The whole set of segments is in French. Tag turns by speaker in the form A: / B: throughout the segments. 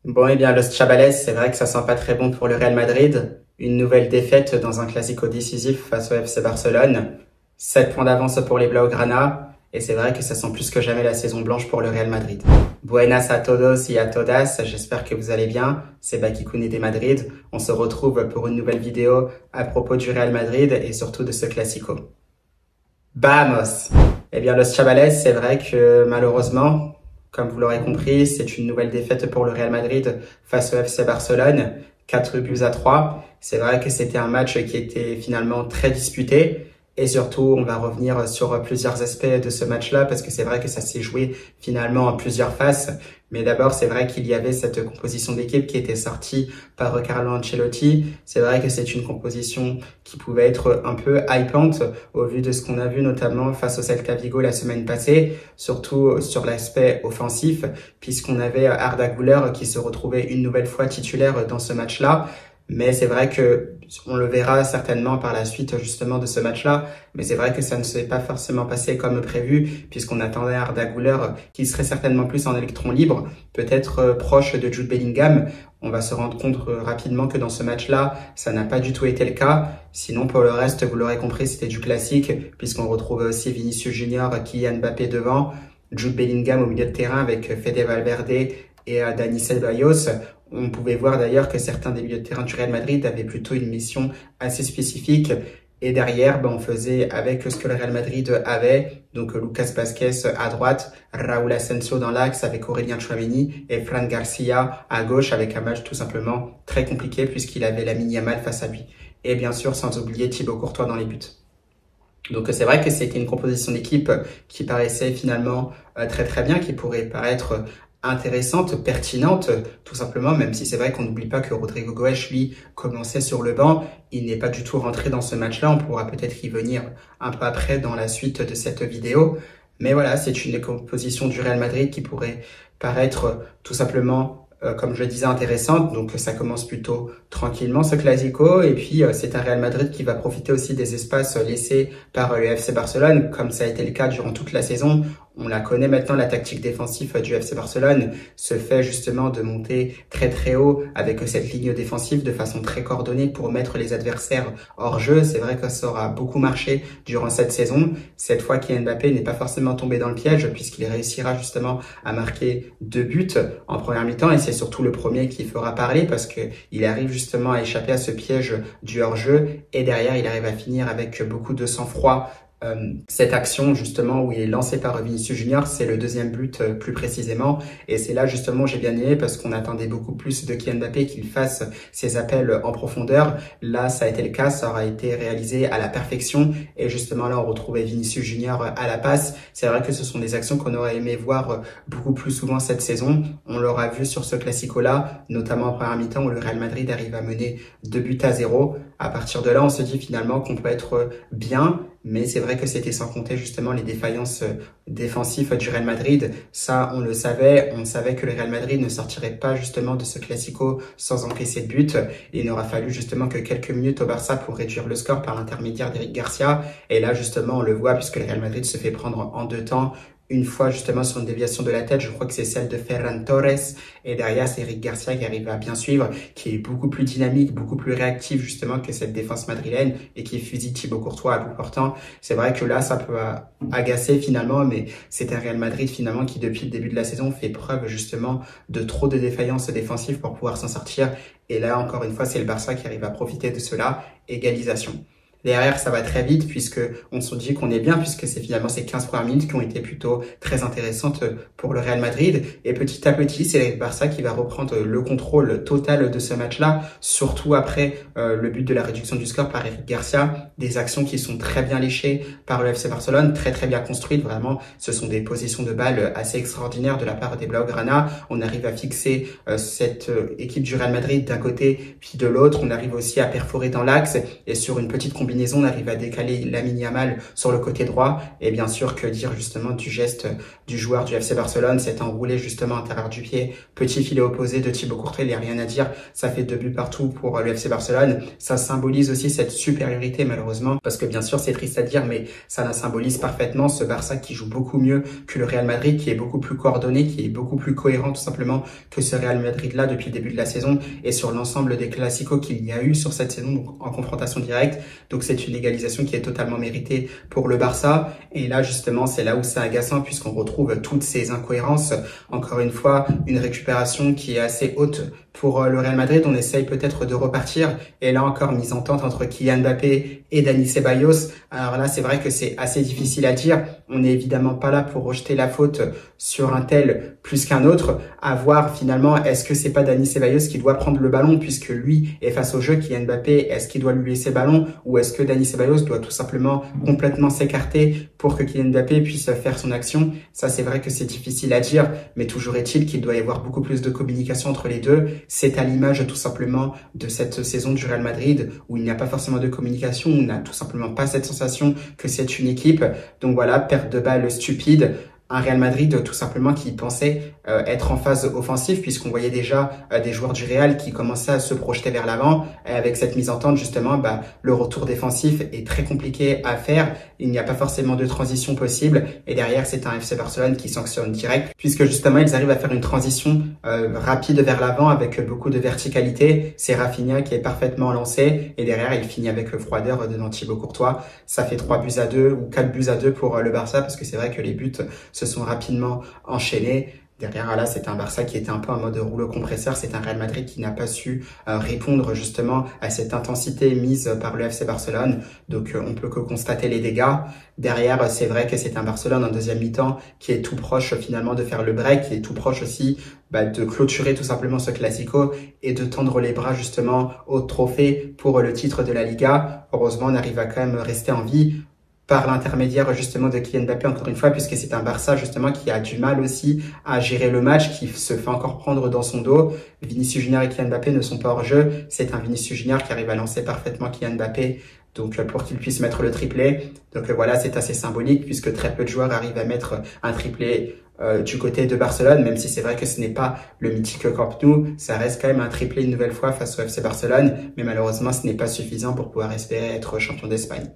A: Bon, eh bien, Los Chavales, c'est vrai que ça sent pas très bon pour le Real Madrid. Une nouvelle défaite dans un classico décisif face au FC Barcelone. 7 points d'avance pour les Blaugrana. Et c'est vrai que ça sent plus que jamais la saison blanche pour le Real Madrid. Buenas a todos y a todas. J'espère que vous allez bien. C'est Bakikouné des Madrid. On se retrouve pour une nouvelle vidéo à propos du Real Madrid et surtout de ce classico. Vamos! Eh bien, Los Chavales, c'est vrai que malheureusement, comme vous l'aurez compris, c'est une nouvelle défaite pour le Real Madrid face au FC Barcelone, 4-3. C'est vrai que c'était un match qui était finalement très disputé. Et surtout, on va revenir sur plusieurs aspects de ce match-là parce que c'est vrai que ça s'est joué finalement en plusieurs faces. Mais d'abord, c'est vrai qu'il y avait cette composition d'équipe qui était sortie par Carlo Ancelotti. C'est vrai que c'est une composition qui pouvait être un peu hypante au vu de ce qu'on a vu notamment face au Celta Vigo la semaine passée, surtout sur l'aspect offensif, puisqu'on avait Arda Güler qui se retrouvait une nouvelle fois titulaire dans ce match-là. Mais c'est vrai que on le verra certainement par la suite justement de ce match-là. Mais c'est vrai que ça ne s'est pas forcément passé comme prévu puisqu'on attendait Arda Güler qui serait certainement plus en électron libre, peut-être proche de Jude Bellingham. On va se rendre compte rapidement que dans ce match-là, ça n'a pas du tout été le cas. Sinon, pour le reste, vous l'aurez compris, c'était du classique puisqu'on retrouvait aussi Vinicius Junior, Kylian Mbappé devant, Jude Bellingham au milieu de terrain avec Fede Valverde et Dani Ceballos. On pouvait voir d'ailleurs que certains des milieux de terrain du Real Madrid avaient plutôt une mission assez spécifique. Et derrière, on faisait avec ce que le Real Madrid avait. Donc Lucas Vázquez à droite, Raúl Asensio dans l'axe avec Aurélien Tchouaméni et Fran Garcia à gauche avec un match tout simplement très compliqué puisqu'il avait Lamine Yamal face à lui. Et bien sûr, sans oublier Thibaut Courtois dans les buts. Donc c'est vrai que c'était une composition d'équipe qui paraissait finalement très bien, qui pourrait paraître intéressante, pertinente, tout simplement, même si c'est vrai qu'on n'oublie pas que Rodrigo Goes, lui, commençait sur le banc. Il n'est pas du tout rentré dans ce match-là. On pourra peut-être y venir un peu après dans la suite de cette vidéo. Mais voilà, c'est une composition du Real Madrid qui pourrait paraître tout simplement comme je le disais, intéressante. Donc, ça commence plutôt tranquillement, ce Clasico. Et puis, c'est un Real Madrid qui va profiter aussi des espaces laissés par le FC Barcelone, comme ça a été le cas durant toute la saison. On la connaît maintenant, la tactique défensive du FC Barcelone se fait justement de monter très haut avec cette ligne défensive de façon très coordonnée pour mettre les adversaires hors jeu. C'est vrai que ça aura beaucoup marché durant cette saison. Cette fois, Kylian Mbappé n'est pas forcément tombé dans le piège puisqu'il réussira justement à marquer 2 buts en première mi-temps et c'est surtout le premier qui fera parler parce que il arrive justement à échapper à ce piège du hors-jeu et derrière, il arrive à finir avec beaucoup de sang-froid. Cette action justement où il est lancé par Vinicius Junior, c'est le deuxième but plus précisément et c'est là justement où j'ai bien aimé parce qu'on attendait beaucoup plus de Kylian Mbappé qu'il fasse ses appels en profondeur. Là ça a été le cas, ça aura été réalisé à la perfection et justement là on retrouvait Vinicius Junior à la passe. C'est vrai que ce sont des actions qu'on aurait aimé voir beaucoup plus souvent cette saison. On l'aura vu sur ce classico là, notamment en première mi-temps où le Real Madrid arrive à mener 2-0. À partir de là on se dit finalement qu'on peut être bien. Mais c'est vrai que c'était sans compter justement les défaillances défensives du Real Madrid. Ça, on le savait. On savait que le Real Madrid ne sortirait pas justement de ce Classico sans encaisser de but. Il n'aura fallu justement que quelques minutes au Barça pour réduire le score par l'intermédiaire d'Eric Garcia. Et là, justement, on le voit puisque le Real Madrid se fait prendre en 2 temps. Une fois justement sur une déviation de la tête, je crois que c'est celle de Ferran Torres. Et derrière, c'est Eric Garcia qui arrive à bien suivre, qui est beaucoup plus dynamique, beaucoup plus réactif justement que cette défense madrilène et qui fusille Thibaut Courtois à bout portant. C'est vrai que là, ça peut agacer finalement, mais c'est un Real Madrid finalement qui depuis le début de la saison fait preuve justement de trop de défaillances défensives pour pouvoir s'en sortir. Et là, encore une fois, c'est le Barça qui arrive à profiter de cela. Égalisation. Derrière, ça va très vite puisque on se dit qu'on est bien puisque c'est finalement ces 15 premières minutes qui ont été plutôt très intéressantes pour le Real Madrid. Et petit à petit, c'est le Barça qui va reprendre le contrôle total de ce match-là, surtout après le but de la réduction du score par Eric Garcia. Des actions qui sont très bien léchées par le FC Barcelone, très bien construites. Vraiment, ce sont des positions de balle assez extraordinaires de la part des Blaugrana. On arrive à fixer cette équipe du Real Madrid d'un côté puis de l'autre. On arrive aussi à perforer dans l'axe et sur une petite combinaison combinaison, on arrive à décaler Lamine Yamal sur le côté droit. Et bien sûr, que dire justement du geste du joueur du FC Barcelone, c'est enroulé justement à l'intérieur du pied, petit filet opposé de Thibaut Courtois, il n'y a rien à dire. Ça fait 2 buts partout pour le FC Barcelone. Ça symbolise aussi cette supériorité malheureusement, parce que bien sûr c'est triste à dire, mais ça la symbolise parfaitement, ce Barça qui joue beaucoup mieux que le Real Madrid, qui est beaucoup plus coordonné, qui est beaucoup plus cohérent tout simplement que ce Real Madrid-là depuis le début de la saison et sur l'ensemble des classicos qu'il y a eu sur cette saison, donc en confrontation directe. Donc c'est une égalisation qui est totalement méritée pour le Barça. Et là justement, c'est là où c'est agaçant puisqu'on retrouve toutes ces incohérences. Encore une fois, une récupération qui est assez haute pour le Real Madrid. On essaye peut-être de repartir. Et là encore, mise en tente entre Kylian Mbappé et Dani Ceballos. Alors là, c'est vrai que c'est assez difficile à dire. On n'est évidemment pas là pour rejeter la faute sur un tel plus qu'un autre. À voir finalement, est-ce que c'est pas Dani Ceballos qui doit prendre le ballon puisque lui est face au jeu, Kylian Mbappé, est-ce qu'il doit lui laisser le ballon ou est-ce que Dani Ceballos doit tout simplement complètement s'écarter pour que Kylian Mbappé puisse faire son action? Ça, c'est vrai que c'est difficile à dire, mais toujours est-il qu'il doit y avoir beaucoup plus de communication entre les deux. C'est à l'image tout simplement de cette saison du Real Madrid où il n'y a pas forcément de communication, où on n'a tout simplement pas cette sensation que c'est une équipe. Donc voilà, perte de balle stupide. Un Real Madrid tout simplement qui pensait être en phase offensive puisqu'on voyait déjà des joueurs du Real qui commençaient à se projeter vers l'avant. Et avec cette mise en tente justement, le retour défensif est très compliqué à faire. Il n'y a pas forcément de transition possible et derrière c'est un FC Barcelone qui sanctionne direct puisque justement ils arrivent à faire une transition rapide vers l'avant avec beaucoup de verticalité. C'est Rafinha qui est parfaitement lancé et derrière il finit avec froideur devant Thibaut Courtois. Ça fait 3-2 ou 4-2 pour le Barça parce que c'est vrai que les buts se sont rapidement enchaînés. Derrière, là, c'est un Barça qui était un peu en mode rouleau compresseur. C'est un Real Madrid qui n'a pas su répondre justement à cette intensité mise par le FC Barcelone. Donc, on peut que constater les dégâts. Derrière, c'est vrai que c'est un Barcelone en deuxième mi-temps qui est tout proche finalement de faire le break, qui est tout proche aussi de clôturer tout simplement ce Classico et de tendre les bras justement au trophée pour le titre de la Liga. Heureusement, on arrive à quand même rester en vie par l'intermédiaire justement de Kylian Mbappé encore une fois puisque c'est un Barça justement qui a du mal aussi à gérer le match, qui se fait encore prendre dans son dos. Vinicius Junior et Kylian Mbappé ne sont pas hors jeu, c'est un Vinicius Junior qui arrive à lancer parfaitement Kylian Mbappé donc pour qu'il puisse mettre le triplé. Donc voilà, c'est assez symbolique puisque très peu de joueurs arrivent à mettre un triplé du côté de Barcelone, même si c'est vrai que ce n'est pas le mythique Camp Nou, ça reste quand même un triplé une nouvelle fois face au FC Barcelone, mais malheureusement ce n'est pas suffisant pour pouvoir espérer être champion d'Espagne.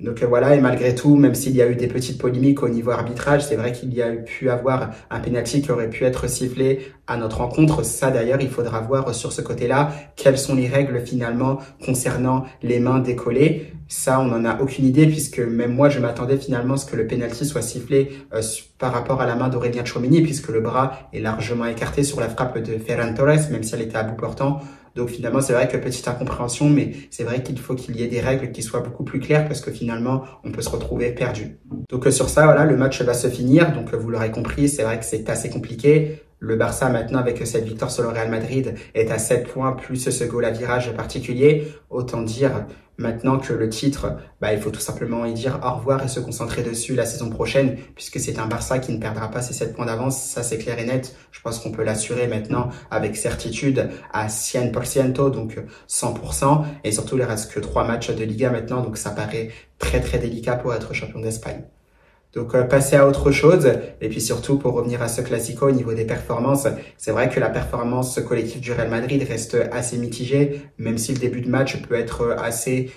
A: Donc voilà, et malgré tout, même s'il y a eu des petites polémiques au niveau arbitrage, c'est vrai qu'il y a pu avoir un penalty qui aurait pu être sifflé à notre rencontre. Ça d'ailleurs, il faudra voir sur ce côté-là quelles sont les règles finalement concernant les mains décollées. Ça, on n'en a aucune idée puisque même moi, je m'attendais finalement à ce que le penalty soit sifflé par rapport à la main d'Aurélien Tchouaméni puisque le bras est largement écarté sur la frappe de Ferran Torres, même si elle était à bout portant. Donc finalement, c'est vrai que petite incompréhension, mais c'est vrai qu'il faut qu'il y ait des règles qui soient beaucoup plus claires parce que finalement, on peut se retrouver perdu. Donc sur ça, voilà, le match va se finir. Donc vous l'aurez compris, c'est vrai que c'est assez compliqué. Le Barça, maintenant, avec cette victoire sur le Real Madrid, est à 7 points, plus ce goal à virage particulier. Autant dire maintenant que le titre, il faut tout simplement y dire au revoir et se concentrer dessus la saison prochaine, puisque c'est un Barça qui ne perdra pas ses 7 points d'avance. Ça, c'est clair et net. Je pense qu'on peut l'assurer maintenant avec certitude à 100%, donc 100%. Et surtout, il ne reste que 3 matchs de Liga maintenant, donc ça paraît très, très délicat pour être champion d'Espagne. Donc passer à autre chose et puis surtout pour revenir à ce Classico au niveau des performances, c'est vrai que la performance collective du Real Madrid reste assez mitigée, même si le début de match peut être assez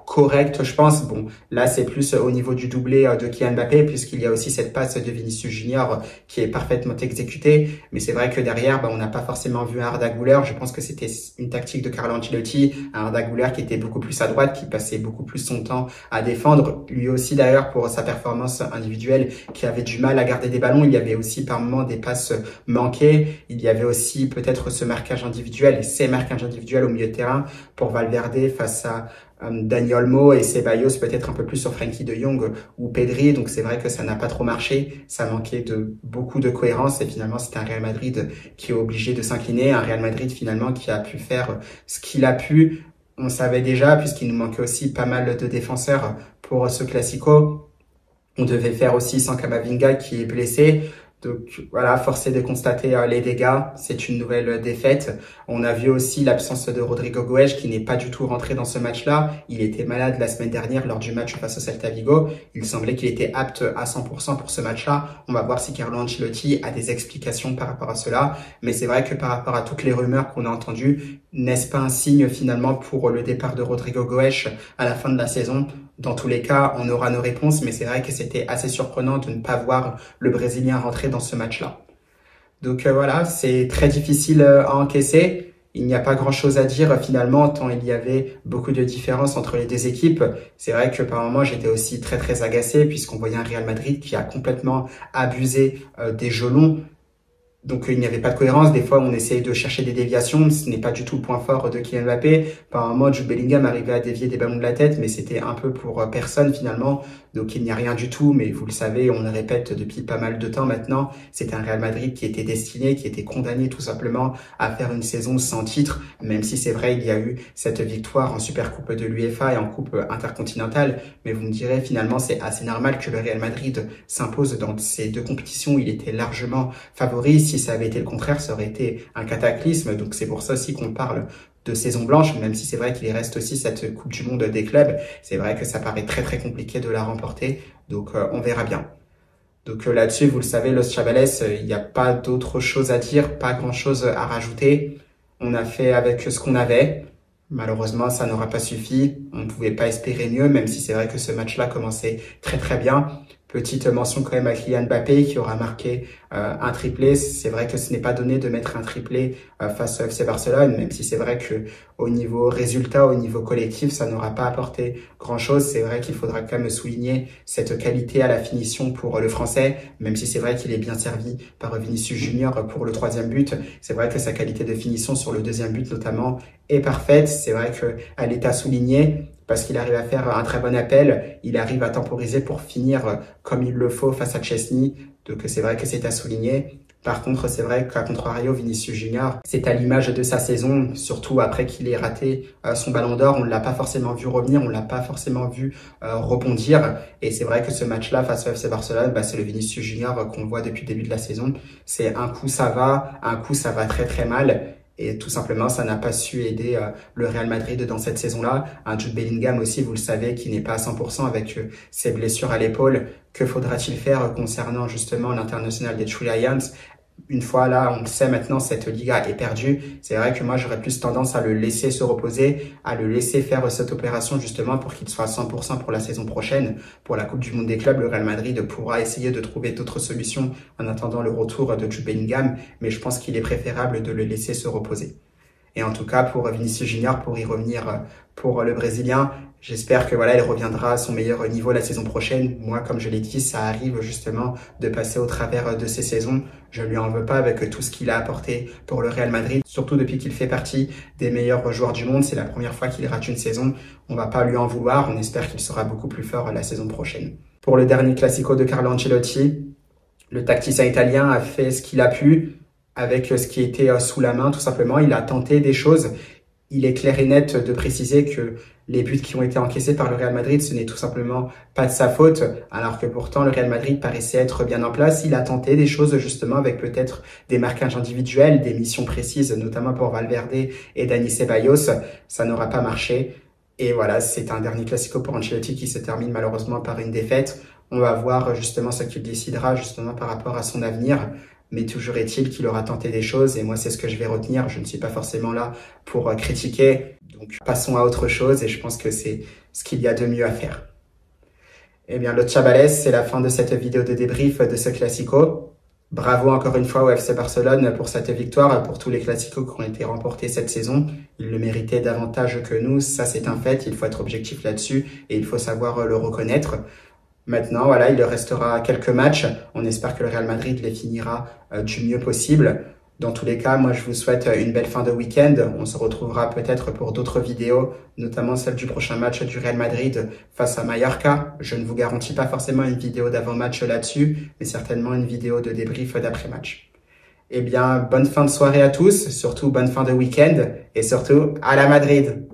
A: correct, je pense. Bon, là c'est plus au niveau du doublé de Kylian Mbappé puisqu'il y a aussi cette passe de Vinicius Junior qui est parfaitement exécutée, mais c'est vrai que derrière on n'a pas forcément vu un Arda Güler. Je pense que c'était une tactique de Carlo Ancelotti, un Arda Güler qui était beaucoup plus à droite, qui passait beaucoup plus son temps à défendre, lui aussi d'ailleurs pour sa performance individuelle, qui avait du mal à garder des ballons. Il y avait aussi par moments des passes manquées, il y avait aussi peut-être ce marquage individuel et ces marquages individuels au milieu de terrain pour Valverde face à Dani Olmo et Ceballos, peut-être un peu plus sur Frenkie de Jong ou Pedri. Donc c'est vrai que ça n'a pas trop marché, ça manquait de beaucoup de cohérence et finalement c'est un Real Madrid qui est obligé de s'incliner, un Real Madrid finalement qui a pu faire ce qu'il a pu. On savait déjà puisqu'il nous manquait aussi pas mal de défenseurs pour ce Classico. On devait faire aussi sans Camavinga qui est blessé. Donc voilà, forcé de constater les dégâts, c'est une nouvelle défaite. On a vu aussi l'absence de Rodrigo Goes qui n'est pas du tout rentré dans ce match-là. Il était malade la semaine dernière lors du match face au Celta Vigo. Il semblait qu'il était apte à 100% pour ce match-là. On va voir si Carlo Ancelotti a des explications par rapport à cela. Mais c'est vrai que par rapport à toutes les rumeurs qu'on a entendues, n'est-ce pas un signe finalement pour le départ de Rodrigo Goes à la fin de la saison? Dans tous les cas, on aura nos réponses, mais c'est vrai que c'était assez surprenant de ne pas voir le Brésilien rentrer dans ce match-là. Donc voilà, c'est très difficile à encaisser. Il n'y a pas grand-chose à dire finalement, tant il y avait beaucoup de différences entre les deux équipes. C'est vrai que par moments, j'étais aussi très agacé puisqu'on voyait un Real Madrid qui a complètement abusé des jeux longs. Donc il n'y avait pas de cohérence, des fois on essayait de chercher des déviations, ce n'est pas du tout le point fort de Kylian Mbappé. Par un moment, Jude Bellingham arrivait à dévier des ballons de la tête, mais c'était un peu pour personne finalement. Donc il n'y a rien du tout, mais vous le savez, on le répète depuis pas mal de temps maintenant, c'est un Real Madrid qui était destiné, qui était condamné tout simplement à faire une saison sans titre, même si c'est vrai il y a eu cette victoire en Supercoupe de l'UEFA et en Coupe intercontinentale, mais vous me direz finalement c'est assez normal que le Real Madrid s'impose dans ces deux compétitions où il était largement favori. Si ça avait été le contraire, ça aurait été un cataclysme. Donc c'est pour ça aussi qu'on parle de saison blanche, même si c'est vrai qu'il reste aussi cette Coupe du Monde des clubs. C'est vrai que ça paraît très compliqué de la remporter. Donc on verra bien. Donc là-dessus, vous le savez, Los Chavales, il n'y a pas d'autre chose à dire, pas grand-chose à rajouter. On a fait avec ce qu'on avait. Malheureusement, ça n'aura pas suffi. On ne pouvait pas espérer mieux, même si c'est vrai que ce match-là commençait très bien. Petite mention quand même à Kylian Mbappé qui aura marqué un triplé. C'est vrai que ce n'est pas donné de mettre un triplé face au FC Barcelone, même si c'est vrai que au niveau résultat, au niveau collectif, ça n'aura pas apporté grand-chose. C'est vrai qu'il faudra quand même souligner cette qualité à la finition pour le Français, même si c'est vrai qu'il est bien servi par Vinicius Junior pour le 3e but. C'est vrai que sa qualité de finition sur le 2e but notamment est parfaite. C'est vrai qu'elle est à souligner, parce qu'il arrive à faire un très bon appel, il arrive à temporiser pour finir comme il le faut face à Chesney, donc c'est vrai que c'est à souligner. Par contre, c'est vrai qu'à contrario, Vinicius Junior, c'est à l'image de sa saison, surtout après qu'il ait raté son ballon d'or, on ne l'a pas forcément vu revenir, on ne l'a pas forcément vu rebondir, et c'est vrai que ce match-là face au FC Barcelone, c'est le Vinicius Junior qu'on voit depuis le début de la saison. C'est un coup ça va, un coup ça va très mal. Et tout simplement, ça n'a pas su aider le Real Madrid dans cette saison-là. Un Jude Bellingham aussi, vous le savez, qui n'est pas à 100% avec ses blessures à l'épaule. Que faudra-t-il faire concernant justement l'international des Three Lions? Une fois là, on le sait maintenant, cette Liga est perdue. C'est vrai que moi, j'aurais plus tendance à le laisser se reposer, à le laisser faire cette opération justement pour qu'il soit à 100% pour la saison prochaine. Pour la Coupe du Monde des clubs, le Real Madrid pourra essayer de trouver d'autres solutions en attendant le retour de Jude Bellingham, mais je pense qu'il est préférable de le laisser se reposer. Et en tout cas, pour Vinicius Junior, pour y revenir pour le Brésilien, j'espère que voilà, il reviendra à son meilleur niveau la saison prochaine. Moi, comme je l'ai dit, ça arrive justement de passer au travers de ces saisons. Je lui en veux pas avec tout ce qu'il a apporté pour le Real Madrid, surtout depuis qu'il fait partie des meilleurs joueurs du monde. C'est la première fois qu'il rate une saison. On va pas lui en vouloir. On espère qu'il sera beaucoup plus fort la saison prochaine. Pour le dernier Classico de Carlo Ancelotti, le tacticien italien a fait ce qu'il a pu avec ce qui était sous la main, tout simplement. Il a tenté des choses. Il est clair et net de préciser que les buts qui ont été encaissés par le Real Madrid, ce n'est tout simplement pas de sa faute, alors que pourtant le Real Madrid paraissait être bien en place. Il a tenté des choses justement avec peut-être des marquages individuels, des missions précises, notamment pour Valverde et Dani Ceballos. Ça n'aura pas marché. Et voilà, c'est un dernier Classico pour Ancelotti qui se termine malheureusement par une défaite. On va voir justement ce qu'il décidera justement par rapport à son avenir. Mais toujours est-il qu'il aura tenté des choses et moi c'est ce que je vais retenir. Je ne suis pas forcément là pour critiquer. Donc passons à autre chose et je pense que c'est ce qu'il y a de mieux à faire. Eh bien, Los Chavales, c'est la fin de cette vidéo de débrief de ce Classico. Bravo encore une fois au FC Barcelone pour cette victoire, pour tous les Classicos qui ont été remportés cette saison. Ils le méritaient davantage que nous, ça c'est un fait. Il faut être objectif là-dessus et il faut savoir le reconnaître. Maintenant, voilà, il restera quelques matchs. On espère que le Real Madrid les finira du mieux possible. Dans tous les cas, moi, je vous souhaite une belle fin de week-end. On se retrouvera peut-être pour d'autres vidéos, notamment celle du prochain match du Real Madrid face à Mallorca. Je ne vous garantis pas forcément une vidéo d'avant-match là-dessus, mais certainement une vidéo de débrief d'après-match. Eh bien, bonne fin de soirée à tous, surtout bonne fin de week-end et surtout à la Madrid.